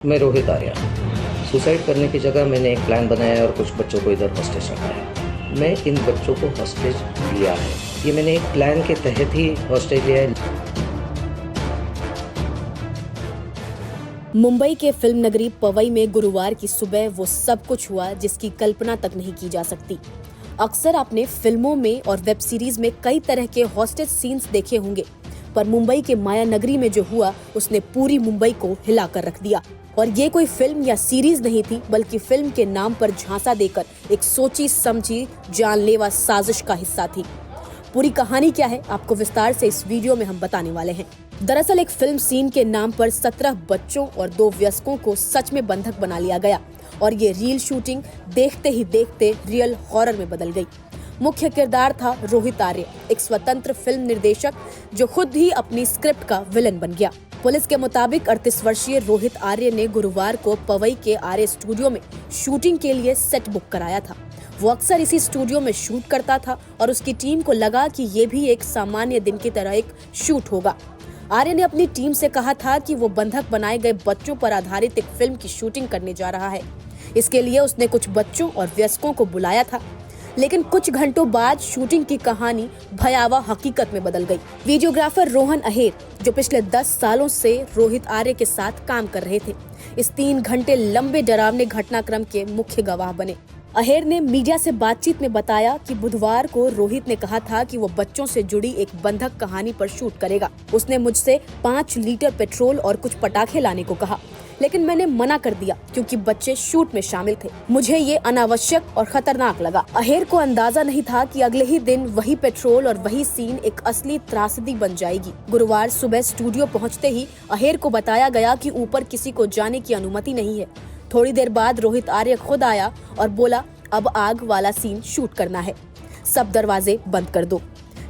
मैं रोहित आर्या। सुसाइड करने की जगह मैंने एक प्लान बनाया और कुछ बच्चों को इधर हॉस्टेज रखाया। मैं इन बच्चों को हॉस्टेज लिया है, ये मैंने एक प्लान के तहत ही हॉस्टेज लिया है। मुंबई के फिल्म नगरी पवई में गुरुवार की सुबह वो सब कुछ हुआ जिसकी कल्पना तक नहीं की जा सकती। अक्सर आपने फिल्मों में और वेब सीरीज में कई तरह के हॉस्टेज सीन्स देखे होंगे, पर मुंबई के माया नगरी में जो हुआ उसने पूरी मुंबई को हिला कर रख दिया। और ये कोई फिल्म या सीरीज नहीं थी, बल्कि फिल्म के नाम पर झांसा देकर एक सोची समझी जानलेवा साजिश का हिस्सा थी। पूरी कहानी क्या है आपको विस्तार से इस वीडियो में हम बताने वाले हैं। दरअसल एक फिल्म सीन के नाम पर 17 बच्चों और 2 वयस्कों को सच में बंधक बना लिया गया और ये रील शूटिंग देखते ही देखते रियल हॉरर में बदल गई। मुख्य किरदार था रोहित आर्य, एक स्वतंत्र फिल्म निर्देशक जो खुद ही अपनी स्क्रिप्ट का विलन बन गया। पुलिस के मुताबिक 38 वर्षीय रोहित आर्य ने गुरुवार को पवई के आर्य स्टूडियो में शूटिंग के लिए सेट बुक कराया था। वो अक्सर इसी स्टूडियो में शूट करता था और उसकी टीम को लगा कि ये भी एक सामान्य दिन की तरह एक शूट होगा। आर्य ने अपनी टीम से कहा था कि वो बंधक बनाए गए बच्चों पर आधारित एक फिल्म की शूटिंग करने जा रहा है। इसके लिए उसने कुछ बच्चों और वयस्कों को बुलाया था, लेकिन कुछ घंटों बाद शूटिंग की कहानी भयावह हकीकत में बदल गई। वीडियोग्राफर रोहन अहेर, जो पिछले 10 सालों से रोहित आर्य के साथ काम कर रहे थे, इस 3 घंटे लंबे डरावने घटनाक्रम के मुख्य गवाह बने। अहेर ने मीडिया से बातचीत में बताया कि बुधवार को रोहित ने कहा था कि वो बच्चों से जुड़ी एक बंधक कहानी पर शूट करेगा। उसने मुझसे 5 लीटर पेट्रोल और कुछ पटाखे लाने को कहा, लेकिन मैंने मना कर दिया क्योंकि बच्चे शूट में शामिल थे। मुझे ये अनावश्यक और खतरनाक लगा। अहेर को अंदाजा नहीं था कि अगले ही दिन वही पेट्रोल और वही सीन एक असली त्रासदी बन जाएगी। गुरुवार सुबह स्टूडियो पहुंचते ही अहेर को बताया गया कि ऊपर किसी को जाने की अनुमति नहीं है। थोड़ी देर बाद रोहित आर्य खुद आया और बोला, अब आग वाला सीन शूट करना है, सब दरवाजे बंद कर दो।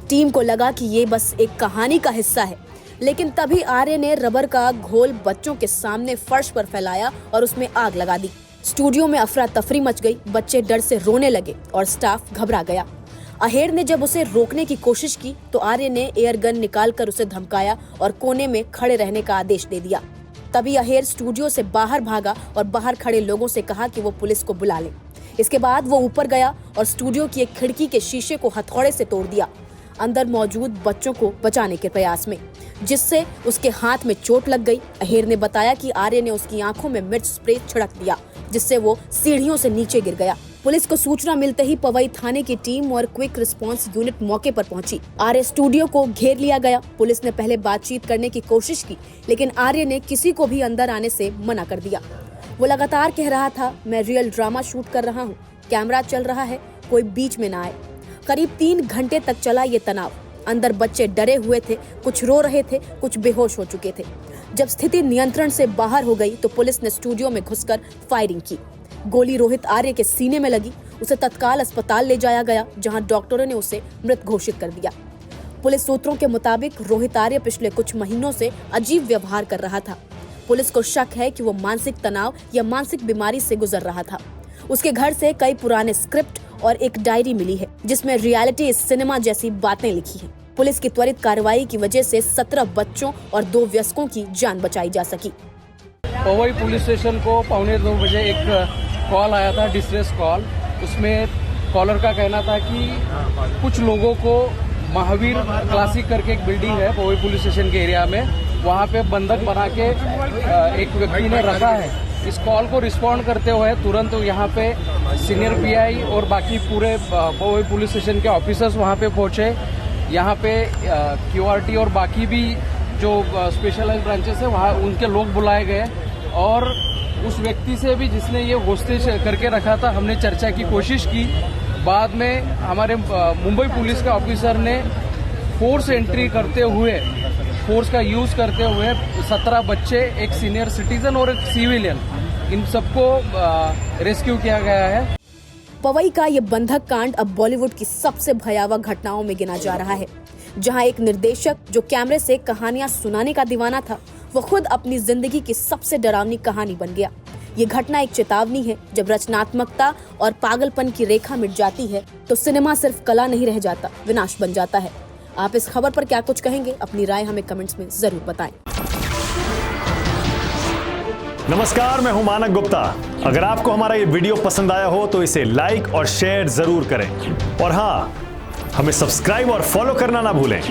टीम को लगा कि ये बस एक कहानी का हिस्सा है, लेकिन तभी आर्य ने रबर का घोल बच्चों के सामने फर्श पर फैलाया और उसमें आग लगा दी। स्टूडियो में अफरा तफरी मच गई, बच्चे डर से रोने लगे और स्टाफ घबरा गया। अहेर ने जब उसे रोकने की कोशिश की तो आर्य ने एयर गन निकालकर उसे धमकाया और कोने में खड़े रहने का आदेश दे दिया। तभी अहेर स्टूडियो से बाहर भागा और बाहर खड़े लोगों से कहा कि वो पुलिस को बुला ले। इसके बाद वो ऊपर गया और स्टूडियो की एक खिड़की के शीशे को हथौड़े से तोड़ दिया, अंदर मौजूद बच्चों को बचाने के प्रयास में, जिससे उसके हाथ में चोट लग गई। अहेर ने बताया कि आर्य ने उसकी आंखों में मिर्च स्प्रे छिड़क दिया, जिससे वो सीढ़ियों से नीचे गिर गया। पुलिस को सूचना मिलते ही पवई थाने की टीम और क्विक रिस्पांस यूनिट मौके पर पहुंची। आर्य स्टूडियो को घेर लिया गया। पुलिस ने पहले बातचीत करने की कोशिश की, लेकिन आर्य ने किसी को भी अंदर आने से मना कर दिया। वो लगातार कह रहा था, मैं रियल ड्रामा शूट कर रहा हूँ, कैमरा चल रहा है, कोई बीच में ना आए। करीब 3 घंटे तक चला ये तनाव। अंदर बच्चे डरे हुए थे, कुछ रो रहे थे, कुछ बेहोश हो चुके थे। जब स्थिति नियंत्रण से बाहर हो गई तो पुलिस ने स्टूडियो में घुसकर फायरिंग की। गोली रोहित आर्य के सीने में लगी। उसे तत्काल अस्पताल ले जाया गया, जहां डॉक्टरों ने उसे मृत घोषित कर दिया। पुलिस सूत्रों के मुताबिक रोहित आर्य पिछले कुछ महीनों से अजीब व्यवहार कर रहा था। पुलिस को शक है कि वो मानसिक तनाव या मानसिक बीमारी से गुजर रहा था। उसके घर से कई पुराने स्क्रिप्ट और एक डायरी मिली है, जिसमें रियलिटी सिनेमा जैसी बातें लिखी हैं। पुलिस की त्वरित कार्रवाई की वजह से 17 बच्चों और 2 वयस्कों की जान बचाई जा सकी। पवई पुलिस स्टेशन को 1:45 बजे एक कॉल आया था, डिस्ट्रेस कॉल। उसमें कॉलर का कहना था कि कुछ लोगों को महावीर क्लासिक करके एक बिल्डिंग है पवई पुलिस स्टेशन के एरिया में, वहाँ पे बंधक बना के एक व्यक्ति ने रखा है। इस कॉल को रिस्पॉन्ड करते हुए तुरंत यहाँ पे सीनियर पीआई और बाकी पूरे पवई पुलिस स्टेशन के ऑफिसर्स वहाँ पे पहुँचे। यहाँ पे क्यूआरटी और बाकी भी जो स्पेशलाइज्ड ब्रांचेस है वहाँ उनके लोग बुलाए गए और उस व्यक्ति से भी जिसने ये होस्टेज करके रखा था हमने चर्चा की कोशिश की। बाद में हमारे मुंबई पुलिस के ऑफिसर ने फोर्स एंट्री करते हुए, फोर्स का यूज करते हुए 17 बच्चे, एक सीनियर सिटीजन और एक सिविलियन, इन सबको रेस्क्यू किया गया है। पवई का ये बंधक कांड अब बॉलीवुड की सबसे भयावह घटनाओं में गिना जा रहा है, जहां एक निर्देशक जो कैमरे से कहानियां सुनाने का दीवाना था, वो खुद अपनी जिंदगी की सबसे डरावनी कहानी बन गया। ये घटना एक चेतावनी है। जब रचनात्मकता और पागलपन की रेखा मिट जाती है तो सिनेमा सिर्फ कला नहीं रह जाता, विनाश बन जाता है। आप इस खबर पर क्या कुछ कहेंगे? अपनी राय हमें कमेंट्स में जरूर बताएं। नमस्कार, मैं हूं मानक गुप्ता। अगर आपको हमारा ये वीडियो पसंद आया हो तो इसे लाइक और शेयर जरूर करें, और हाँ, हमें सब्सक्राइब और फॉलो करना ना भूलें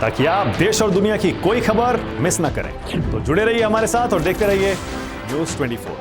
ताकि आप देश और दुनिया की कोई खबर मिस ना करें। तो जुड़े रहिए हमारे साथ और देखते रहिए न्यूज़ 24।